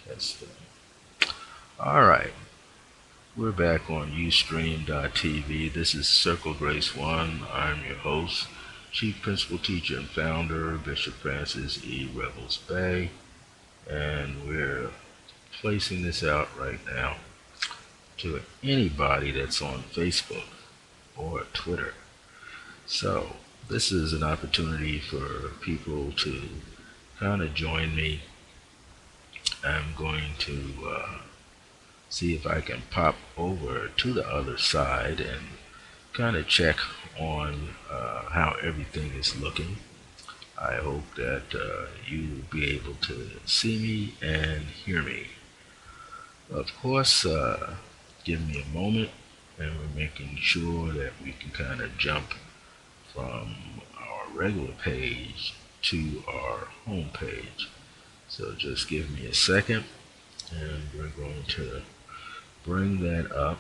Testing. All right, we're back on Ustream.tv. This is Circle Grace One. I'm your host, Chief Principal Teacher and Founder, Bishop Francis E. Revels-Bey, and we're placing this out right now to anybody that's on Facebook or Twitter. So this is an opportunity for people to kind of join me. I'm going to see if I can pop over to the other side and kind of check on how everything is looking. I hope that you will be able to see me and hear me. Of course, give me a moment, and we're making sure that we can kind of jump from our regular page to our home page. So just give me a second, and we're going to bring that up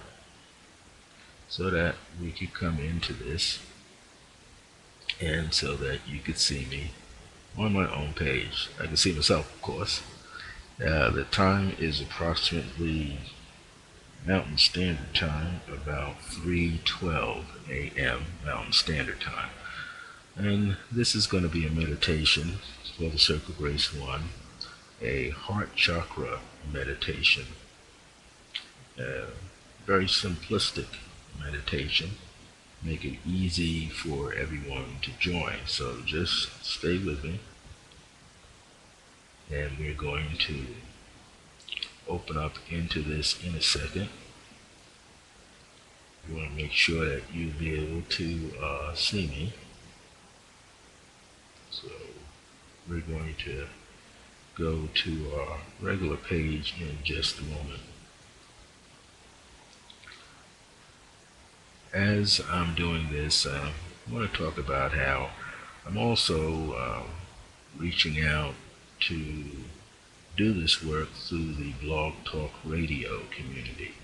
so that we could come into this and so that you could see me on my own page. I can see myself, of course. The time is approximately Mountain Standard Time, about 3:12 a.m. Mountain Standard Time. And this is going to be a meditation for the Circle Grace One, a heart chakra meditation. Very simplistic meditation. Make it easy for everyone to join. So just stay with me, and we're going to open up into this in a second. You want to make sure that you'll be able to see me. So we're going to go to our regular page in just a moment. As I'm doing this, I want to talk about how I'm also reaching out to do this work through the Blog Talk Radio community.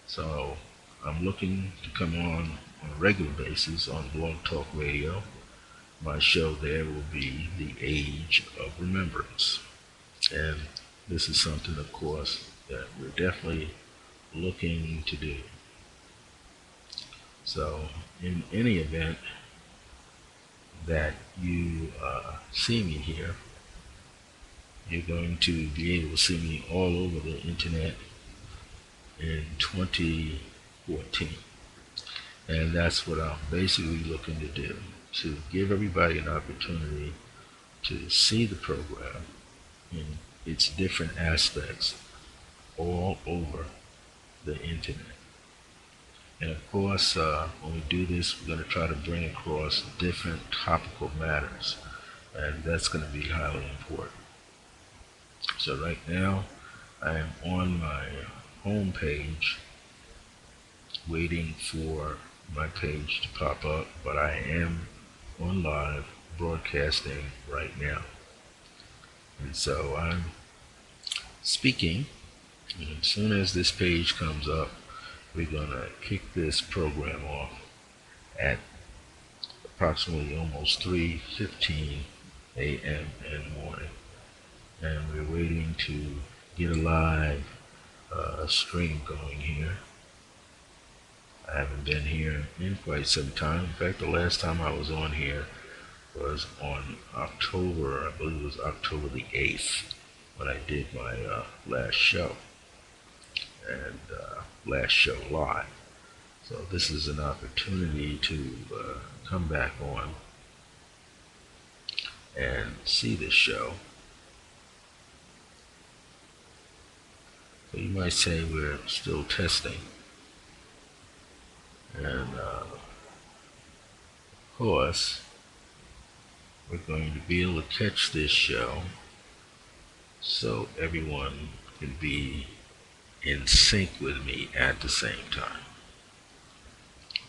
So I'm looking to come on a regular basis on Blog Talk Radio. My show there will be The Age of Remembrance. And this is something, of course, that we're definitely looking to do. So in any event that you see me here, you're going to be able to see me all over the internet in 2014. And that's what I'm basically looking to do, to give everybody an opportunity to see the program in its different aspects all over the internet. And of course, when we do this, we're going to try to bring across different topical matters, and that's going to be highly important. So right now, I am on my home page, waiting for my page to pop up, but I am on live broadcasting right now. And so I'm speaking, and as soon as this page comes up, we're going to kick this program off at approximately almost 3:15 a.m. in the morning. And we're waiting to get a live stream going here. I haven't been here in quite some time. In fact, the last time I was on here was on October, I believe it was October the 8th, when I did my last show. And last show live. So this is an opportunity to come back on and see this show. So you might say we're still testing. And of course, we're going to be able to catch this show so everyone can be in sync with me at the same time.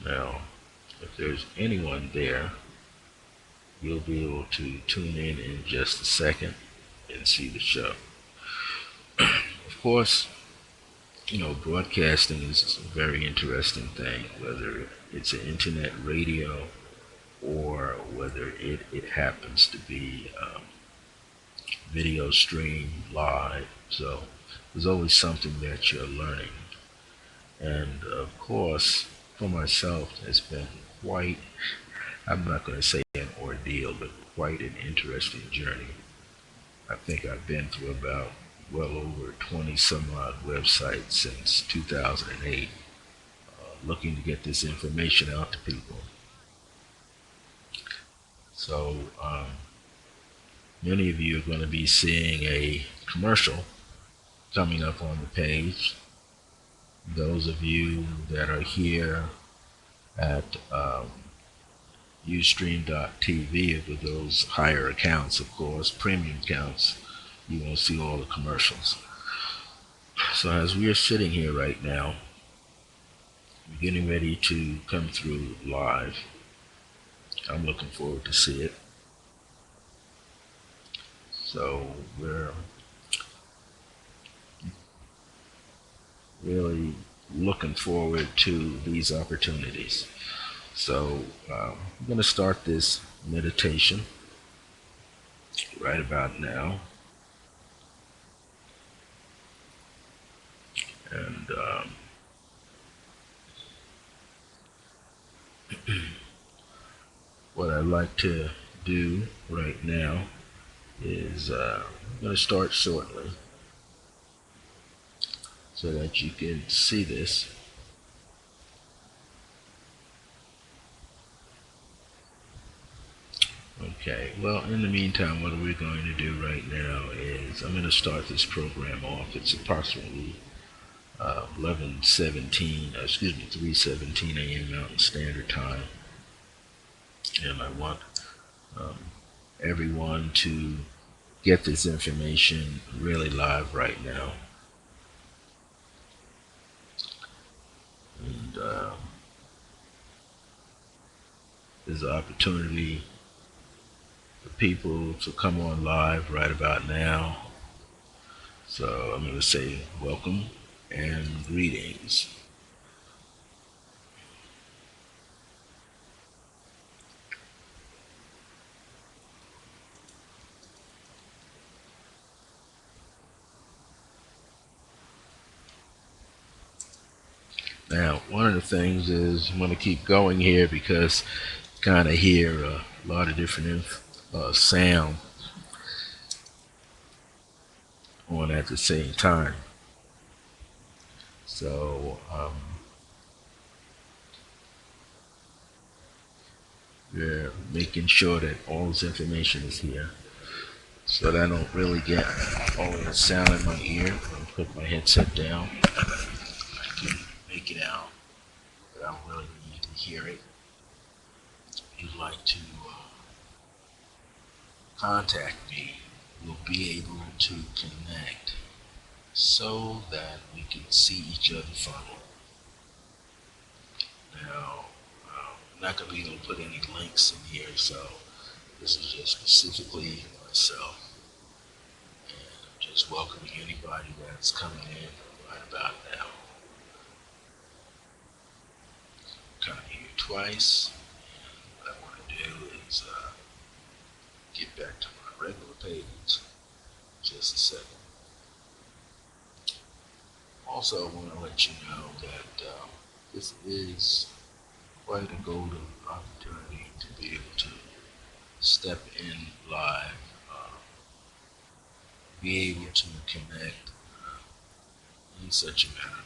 Now, if there's anyone there, you'll be able to tune in just a second and see the show. Of course, broadcasting is a very interesting thing, whether it's an internet radio or whether it happens to be video stream live. So there's always something that you're learning. And of course, for myself, it's been quite, I'm not going to say an ordeal, but quite an interesting journey. I think I've been through about well over 20 some odd websites since 2008, looking to get this information out to people. So many of you are going to be seeing a commercial coming up on the page. Those of you that are here at Ustream.tv with those higher accounts, of course, premium accounts, you won't see all the commercials. So as we are sitting here right now, we're getting ready to come through live. I'm looking forward to see it. So we're really looking forward to these opportunities. So I'm going to start this meditation right about now. And what I'd like to do right now is I'm going to start shortly so that you can see this. Okay, well, in the meantime, what we're going to do right now is I'm going to start this program off. It's approximately 3:17 a.m. Mountain Standard Time. And I want um, everyone to get this information really live right now. And there's an opportunity for people to come on live right about now. So I'm going to say welcome and greetings. Now, one of the things is I'm going to keep going here because you kind of hear a lot of different sound on at the same time. So we're making sure that all this information is here so that I don't really get all of the sound in my ear. I'll put my headset down. I can make it out, but I don't really need to hear it. If you'd like to contact me, we'll be able to connect so that we can see each other funnel. Now, I'm not going to be able to put any links in here, so this is just specifically myself. And I'm just welcoming anybody that's coming in right about now. Coming here twice. And what I want to do is get back to my regular page. Just a second. Also, I want to let you know that this is quite a golden opportunity to be able to step in live, be able to connect in such a manner.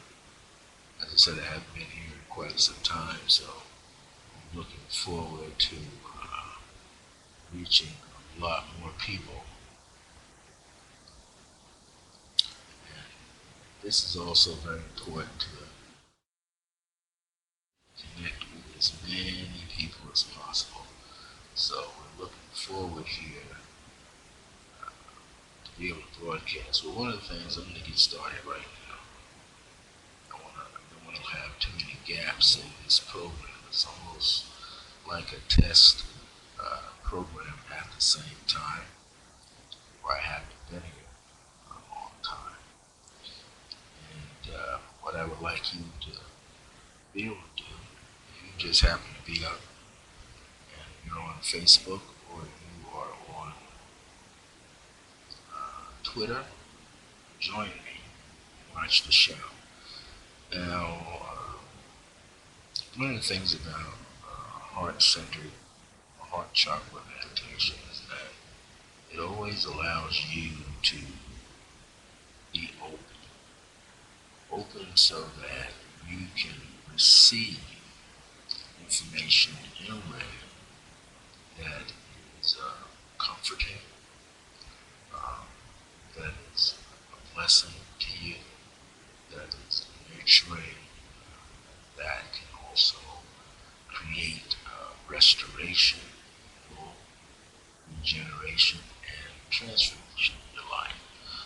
As I said, I haven't been here in quite some time, so I'm looking forward to reaching a lot more people. And this is also very important to connect with as many people as possible. So we're looking forward here to be able to broadcast. Well, one of the things, I'm going to get started right now. I don't want to have too many gaps in this program. It's almost like a test program at the same time, where I haven't been here for a long time. And what I would like you to be able to do, if you just happen to be up and you're on Facebook or you are on Twitter, join me. Watch the show. Now, one of the things about heart-centered, heart chakra meditation is that it always allows you to be open so that you can receive information in a way that is comforting, um, that is a blessing to you, that is nurturing, that can also create restoration, regeneration, and transformation in your life.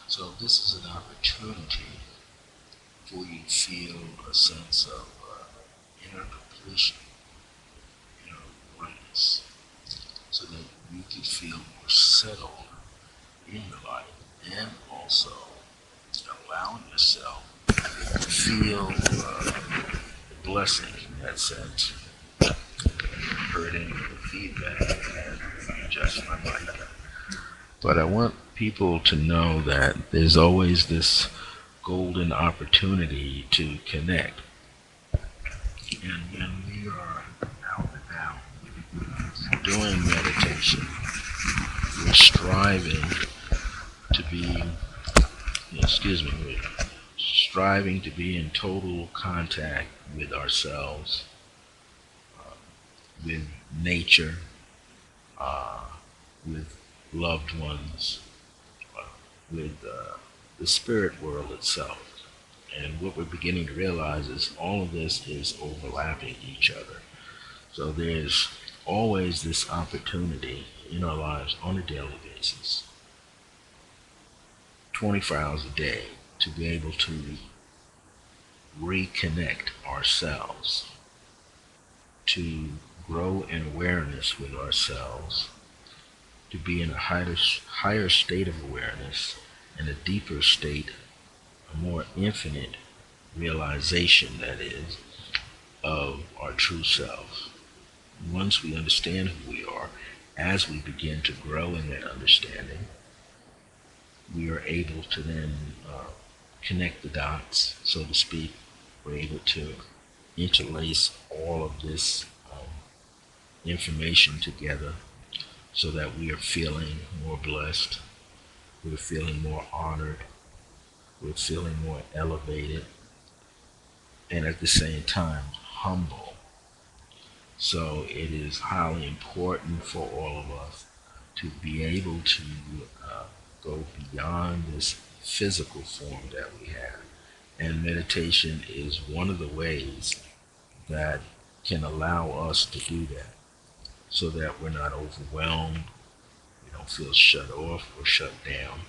So this is an opportunity for you to feel a sense of inner completion, inner oneness, so that you can feel more settled in your life, and also allowing yourself to feel the blessing in that sense. Heard any of the feedback and adjust my mic. But I want people to know that there's always this golden opportunity to connect. And when we are out and about doing meditation, we're striving to be, we're striving to be in total contact with ourselves, with nature, uh, with loved ones, uh, with the spirit world itself. And what we're beginning to realize is all of this is overlapping each other. So there's always this opportunity in our lives on a daily basis, 24 hours a day, to be able to reconnect ourselves, to grow in awareness with ourselves, to be in a higher state of awareness, and a deeper state, a more infinite realization, that is, of our true self. Once we understand who we are, as we begin to grow in that understanding, we are able to then connect the dots, so to speak. We're able to interlace all of this information together so that we are feeling more blessed, we're feeling more honored, we're feeling more elevated, and at the same time humble. So it is highly important for all of us to be able to go beyond this physical form that we have. And meditation is one of the ways that can allow us to do that, so that we're not overwhelmed, we don't feel shut off or shut down,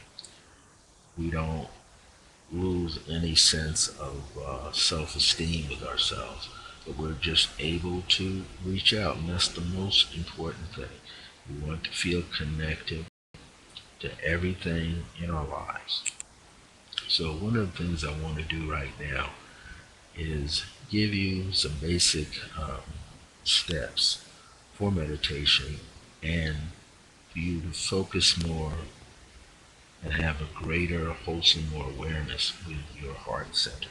we don't lose any sense of self-esteem with ourselves, but we're just able to reach out, and that's the most important thing. We want to feel connected to everything in our lives. So one of the things I want to do right now is give you some basic steps for meditation, and for you to focus more and have a greater, wholesome, more awareness with your heart center.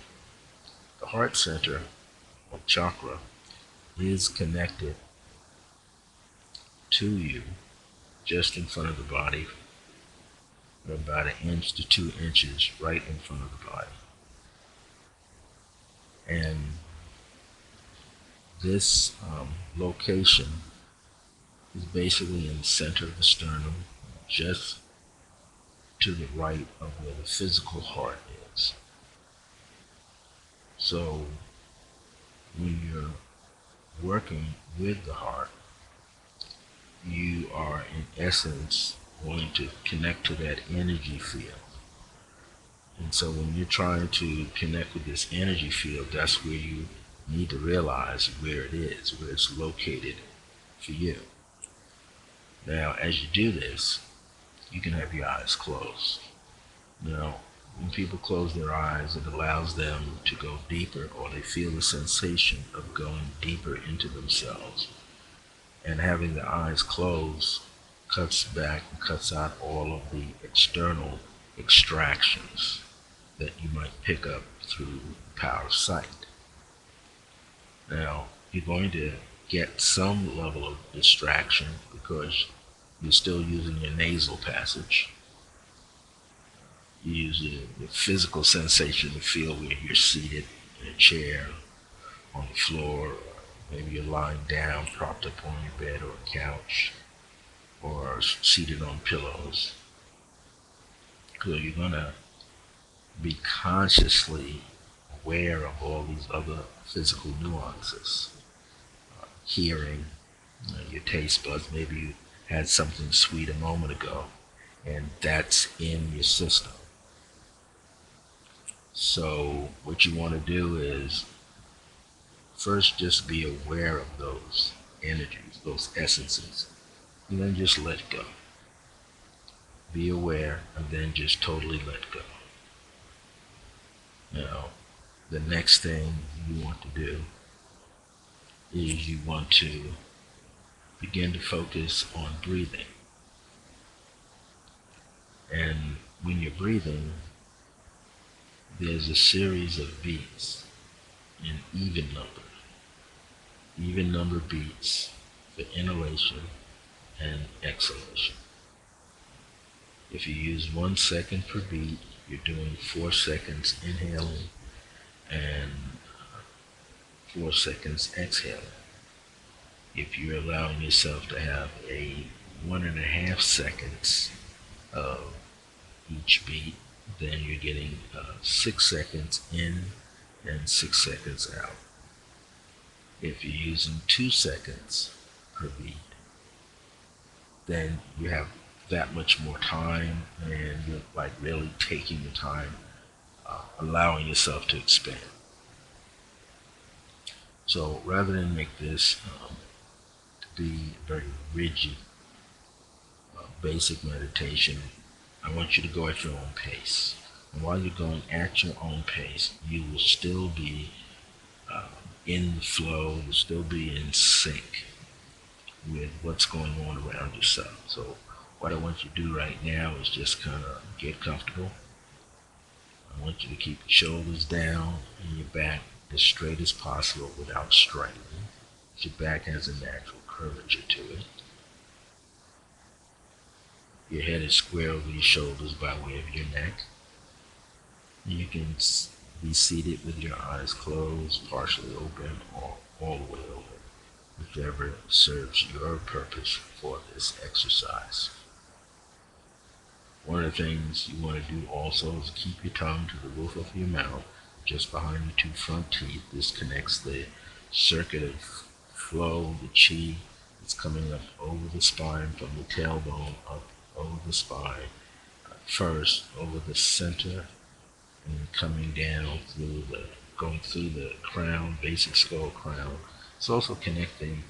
The heart center, or chakra, is connected to you just in front of the body, about 1 to 2 inches right in front of the body. And this location is basically in the center of the sternum, just to the right of where the physical heart is. So when you're working with the heart, you are in essence wanting to connect to that energy field. And so when you're trying to connect with this energy field, that's where you need to realize where it is, where it's located for you. Now, as you do this, you can have your eyes closed. Now, when people close their eyes, it allows them to go deeper, or they feel the sensation of going deeper into themselves. And having the eyes closed cuts back and cuts out all of the external extractions that you might pick up through the power of sight. Now, you're going to get some level of distraction because you're still using your nasal passage. You use the physical sensation to feel where you're seated in a chair, on the floor, or maybe you're lying down, propped up on your bed or a couch, or seated on pillows. So you're going to be consciously aware of all these other physical nuances. Hearing, your taste buds, maybe you had something sweet a moment ago, and that's in your system. So what you want to do is first just be aware of those energies, those essences, and then just let go. Be aware and then just totally let go. Now, the next thing you want to do is you want to begin to focus on breathing. And when you're breathing, there's a series of beats in even number beats for inhalation and exhalation. If you use 1 second per beat, you're doing 4 seconds inhaling and 4 seconds exhaling. If you're allowing yourself to have a 1.5 seconds of each beat, then you're getting 6 seconds in and 6 seconds out. If you're using 2 seconds per beat, then you have that much more time, and you're like really taking the time, allowing yourself to expand. So rather than make this to be very rigid, basic meditation, I want you to go at your own pace. And while you're going at your own pace, you will still be in the flow, you'll still be in sync with what's going on around yourself. So what I want you to do right now is just kind of get comfortable. I want you to keep your shoulders down and your back as straight as possible without straightening. Your back has a natural curvature to it. Your head is square over your shoulders by way of your neck. You can be seated with your eyes closed, partially open, or all the way open, whichever serves your purpose for this exercise. One of the things you want to do also is keep your tongue to the roof of your mouth, just behind your 2 front teeth. This connects the circuit of flow, the chi that's coming up over the spine from the tailbone up over the spine, first over the center and coming down going through the crown, basic skull crown. It's also connecting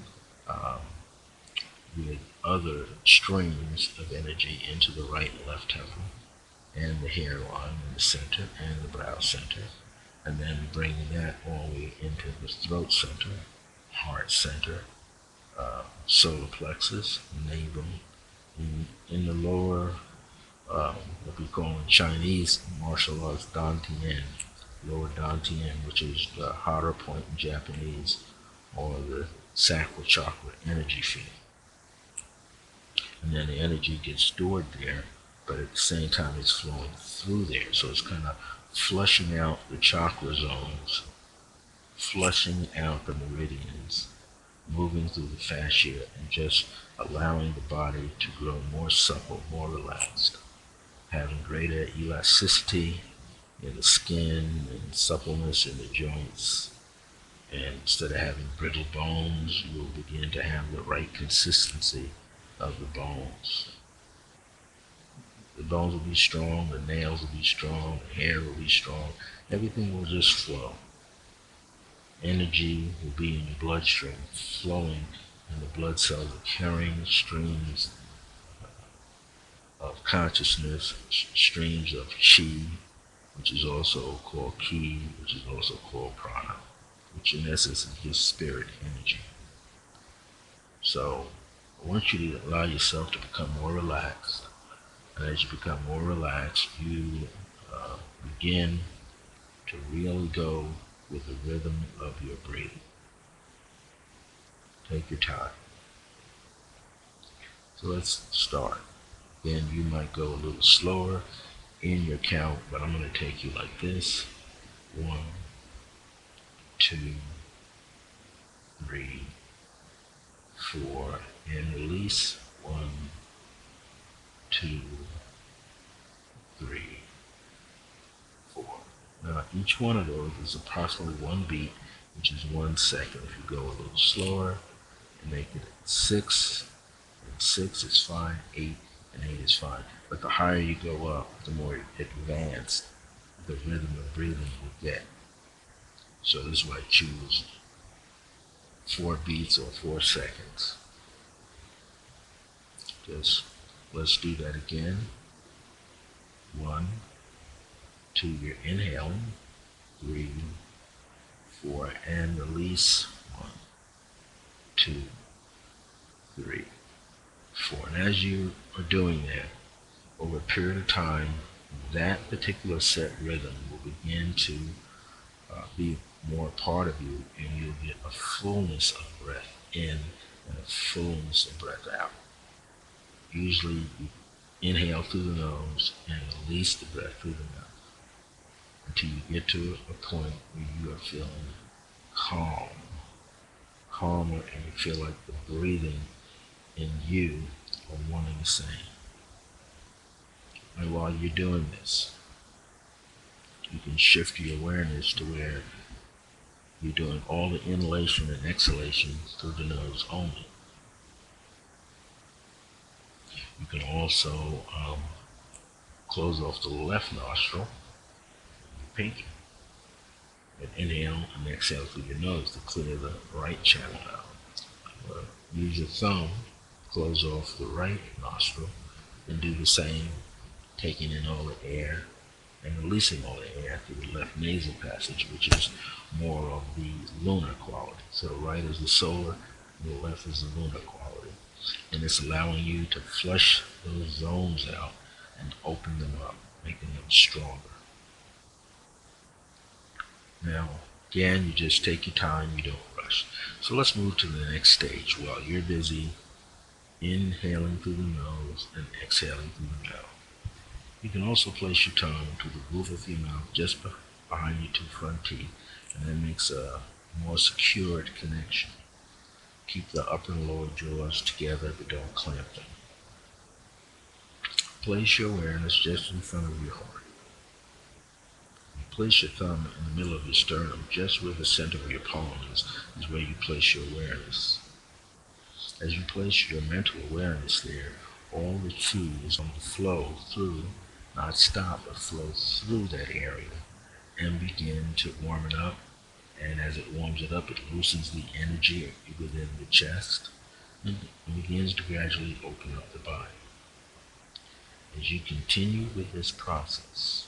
with other streams of energy into the right and left temple and the hairline in the center and the brow center, and then bringing that all the way into the throat center, heart center, solar plexus, navel, in the lower, what we call in Chinese martial arts, Dantian, lower Dantian, which is the hotter point in Japanese, or the sacral chakra energy field. And then the energy gets stored there, but at the same time it's flowing through there. So it's kind of flushing out the chakra zones, flushing out the meridians, moving through the fascia, and just allowing the body to grow more supple, more relaxed, having greater elasticity in the skin and suppleness in the joints. And instead of having brittle bones, you'll begin to have the right consistency of the bones. The bones will be strong, the nails will be strong, the hair will be strong, everything will just flow. Energy will be in your bloodstream, flowing, and the blood cells are carrying streams of consciousness, streams of chi, which is also called ki, which is also called prana, which in essence is your spirit energy. So I want you to allow yourself to become more relaxed. And as you become more relaxed, you begin to really go with the rhythm of your breathing. Take your time. So let's start. Then you might go a little slower in your count, but I'm going to take you like this. 1, 2, 3, 4, and release. 1, 2, 3, 4. Now each one of those is approximately 1 beat, which is 1 second. If you go a little slower and make it 6, and 6 is fine, 8 and 8 is fine. But the higher you go up, the more advanced the rhythm of breathing will get. So this is why I choose 4 beats or 4 seconds. Just let's do that again. 1, 2, you're inhaling. 3, 4, and release. 1, 2, 3, 4. And as you are doing that, over a period of time, that particular set rhythm will begin to be more a part of you, and you'll get a fullness of breath in and a fullness of breath out. Usually you inhale through the nose and release the breath through the mouth until you get to a point where you are feeling calmer, and you feel like the breathing in you are one and the same. And while you're doing this, you can shift your awareness to where you're doing all the inhalation and exhalation through the nose only. You can also close off the left nostril, your pinky, and inhale and exhale through your nose to clear the right channel out. Use your thumb, close off the right nostril, and do the same, taking in all the air and releasing all the air through the left nasal passage, which is more of the lunar quality. So the right is the solar, and the left is the lunar quality. And it's allowing you to flush those zones out and open them up, making them stronger. Now, again, you just take your time, you don't rush. So let's move to the next stage while you're busy inhaling through the nose and exhaling through the mouth. You can also place your tongue to the roof of your mouth just behind your 2 front teeth, and that makes a more secured connection. Keep the upper and lower jaws together, but don't clamp them. Place your awareness just in front of your heart. Place your thumb in the middle of your sternum, just where the center of your palm is where you place your awareness. As you place your mental awareness there, all the chi is going to flow through, not stop, but flow through that area and begin to warm it up. And as it warms it up, it loosens the energy within the chest and begins to gradually open up the body. As you continue with this process,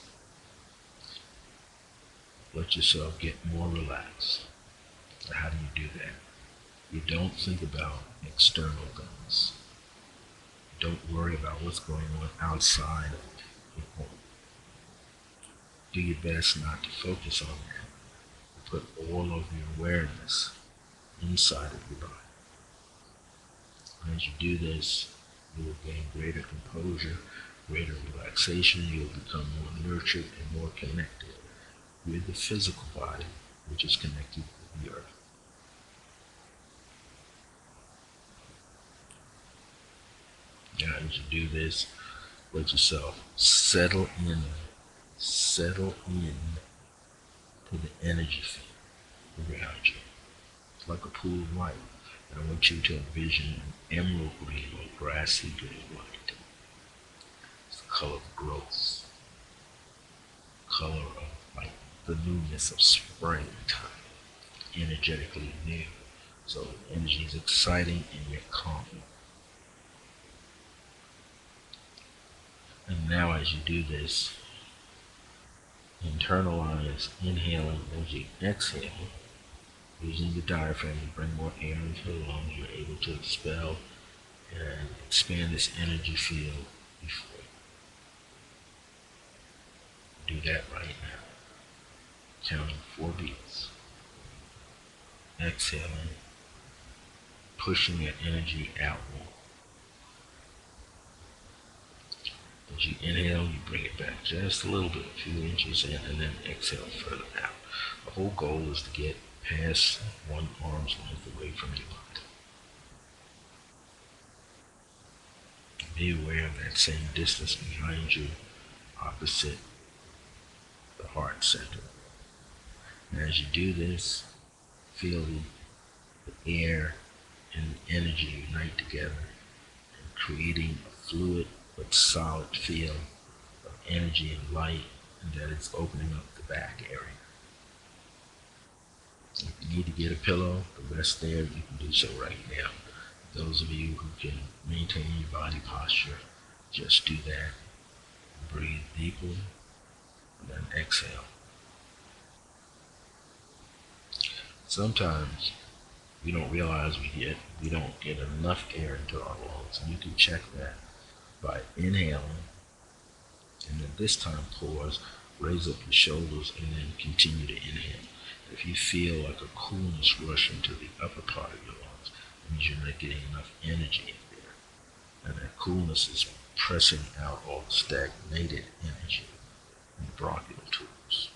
let yourself get more relaxed. How do you do that? You don't think about external things. Don't worry about what's going on outside of it. Do your best not to focus on that. Put all of your awareness inside of your body. As you do this, you will gain greater composure, greater relaxation. You'll become more nurtured and more connected with the physical body, which is connected with the earth. Now, as you do this, let yourself settle in to the energy field around you. It's like a pool of light. And I want you to envision an emerald green or grassy green light. It's the color of growth, color of like the newness of springtime, energetically new. So the energy is exciting and yet calm. And now as you do this, internalize inhaling as you exhale. Using the diaphragm to bring more air into the lungs, you're able to expel and expand this energy field before you. do that right now. Counting 4 beats. Exhaling, pushing that energy outward. As you inhale, you bring it back just a little bit, a few inches in, and then exhale further out. The whole goal is to get past one arm's length away from your body. Be aware of that same distance behind you, opposite the heart center. And as you do this, feel the air and the energy unite together, creating a fluid but solid feel of energy and light, and that it's opening up the back area. If you need to get a pillow to rest there, you can do so right now. Those of you who can maintain your body posture, just do that. Breathe deeply, and then exhale. Sometimes we don't realize we don't get enough air into our lungs, and you can check that by inhaling, and then this time pause, raise up your shoulders, and then continue to inhale. If you feel like a coolness rush into the upper part of your lungs, it means you're not getting enough energy in there. And that coolness is pressing out all the stagnated energy in the bronchial tubes.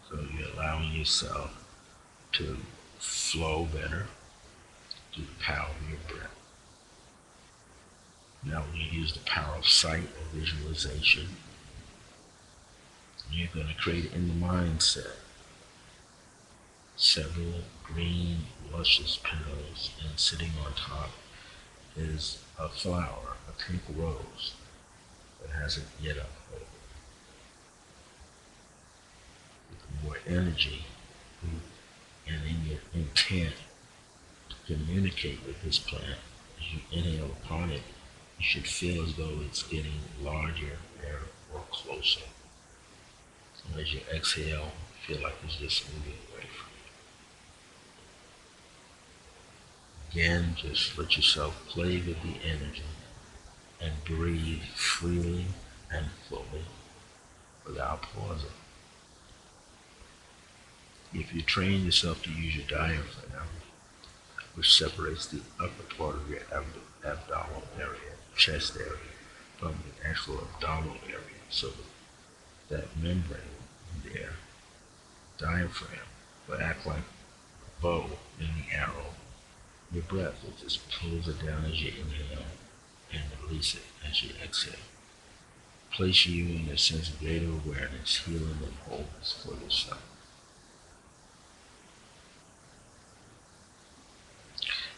So you're allowing yourself to flow better through the power of your breath. Now we're going to use the power of sight or visualization. You're going to create in the mindset several green, luscious petals, and sitting on top is a flower, a pink rose that hasn't yet unfolded. With more energy and in your intent to communicate with this plant, as you inhale upon it, you should feel as though it's getting larger or closer. And as you exhale, feel like it's just moving away from you. Again, just let yourself play with the energy and breathe freely and fully without pausing. If you train yourself to use your diaphragm, which separates the upper part of your abdominal area, chest area, from the actual abdominal area, so that membrane there, diaphragm, will act like a bow in the arrow. Your breath will just pulls it down as you inhale and release it as you exhale. Place you in a sense of greater awareness, healing, and wholeness for yourself.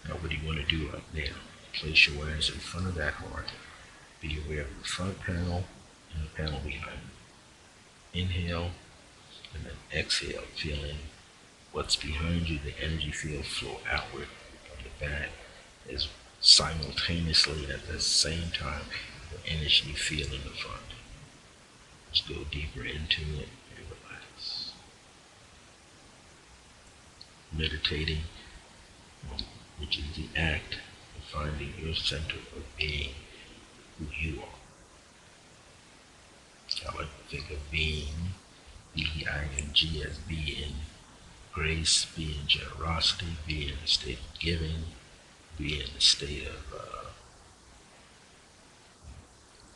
Now what do you want to do right now? Place your awareness in front of that heart. Be aware of the front panel and the panel behind it. Inhale and then exhale, feeling what's behind you, the energy field flow outward from the back, as simultaneously at the same time the energy feel in the front. Let's go deeper into it and relax. Meditating, which is the act of finding your center of being, who you are. I like to think of being, B-I-N-G, as being grace, being generosity, being a state of giving, being a state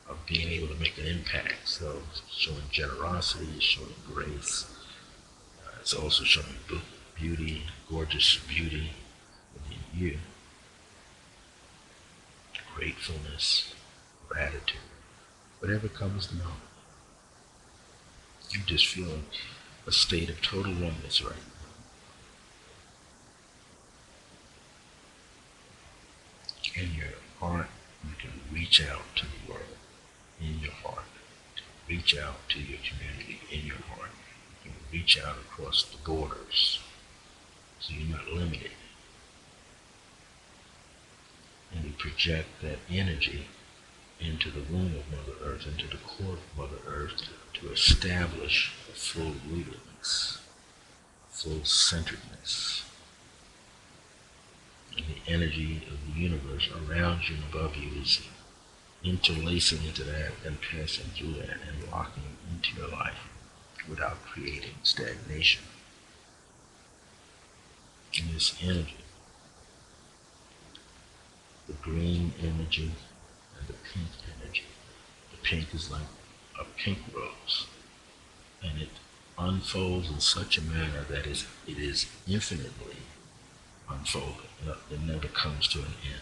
of being able to make an impact. So showing generosity, showing grace. It's also showing beauty, gorgeous beauty within you. Gratefulness, gratitude, whatever comes to mind. You just feel a state of total oneness right now. In your heart, you can reach out to the world in your heart. You can reach out to your community in your heart. You can reach out across the borders, so you're not limited. And you project that energy into the womb of Mother Earth, into the core of Mother Earth, to establish a full rootedness, full centeredness. And the energy of the universe around you and above you is interlacing into that and passing through that and locking into your life without creating stagnation. And this energy, the green energy and the pink energy. The pink is like a pink rose, and it unfolds in such a manner that it is infinitely unfolding. It never comes to an end.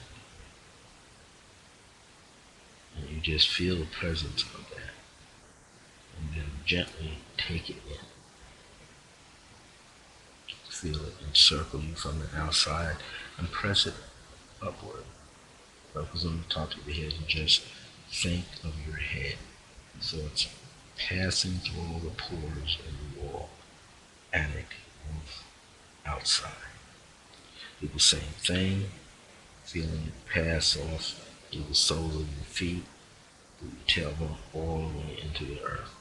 And you just feel the presence of that, and then gently take it in. Feel it encircle you from the outside and press it upward. Focus on the top of your head and just think of your head. So it's passing through all the pores in the wall and it moves outside. Do the same thing, feeling it pass off through the soles of your feet, through your tailbone, all the way into the earth,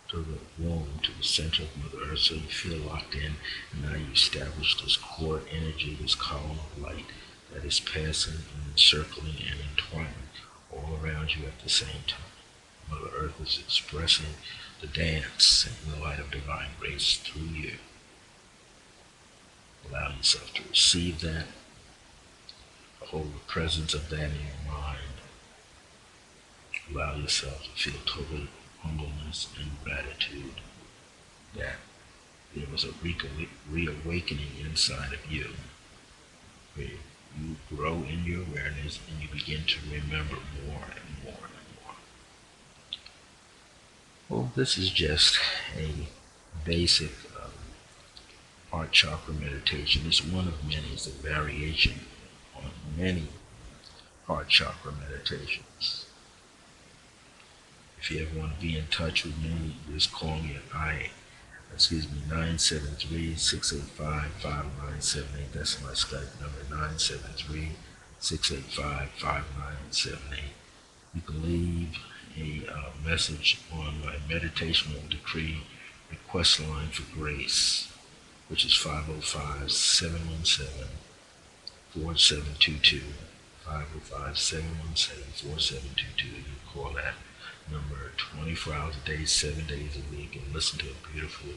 to the womb, to the center of Mother Earth, so you feel locked in, and now you establish this core energy, this column of light that is passing and encircling and entwining all around you at the same time. Mother Earth is expressing the dance and the light of divine grace through you. Allow yourself to receive that, hold the presence of that in your mind. Allow yourself to feel total humbleness and gratitude that there was a reawakening inside of you where you grow in your awareness and you begin to remember more and more and more. Well, this is just a basic heart chakra meditation. It's one of many. It's a variation on many heart chakra meditations. If you ever want to be in touch with me, just call me at 973-685-5978. That's my Skype number, 973-685-5978. You can leave a message on my meditational decree request line for grace, which is 505-717-4722, 505-717-4722. You call that number 24 hours a day, 7 days a week, and listen to a beautiful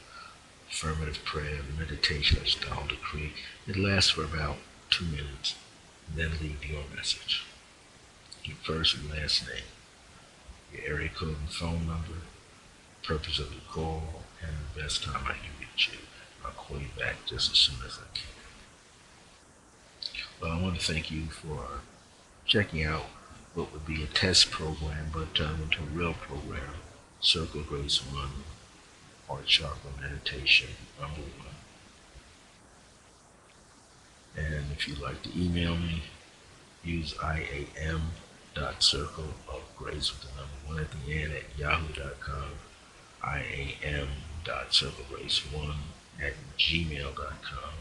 affirmative prayer, meditation style decree. It lasts for about 2 minutes. Then leave your message. Your first and last name, your area code and phone number, purpose of the call, and the best time I can reach you. I'll call you back just as soon as I can. Well, I want to thank you for checking out what would be a test program, but turned into a real program, Circle Grace 1, Heart Chakra Meditation, number 1. And if you'd like to email me, use iam.circleofgrace with the number 1 at the end at yahoo.com, iam.circlegrace1@gmail.com,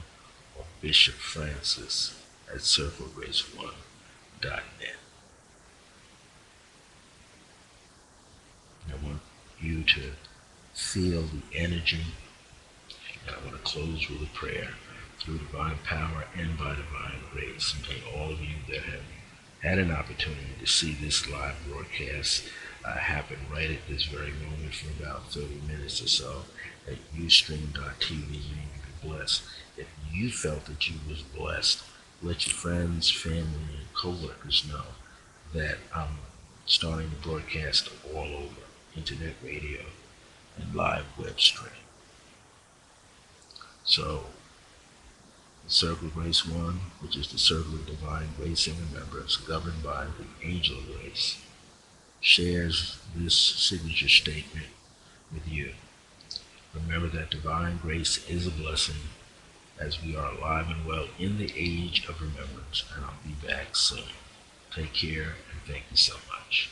or Bishop Francis at circlegrace1.net. I want you to feel the energy, and I want to close with a prayer. Through divine power and by divine grace, may all of you that have had an opportunity to see this live broadcast happen right at this very moment for about 30 minutes or so at Ustream.tv, may you be blessed. If you felt that you was blessed, let your friends, family, and co-workers know that I'm starting to broadcast all over, internet radio and live web stream. So, the Circle Grace 1, which is the Circle of Divine Grace and Remembrance, governed by the Angel Grace, shares this signature statement with you. Remember that divine grace is a blessing as we are alive and well in the age of remembrance, and I'll be back soon. Take care, and thank you so much.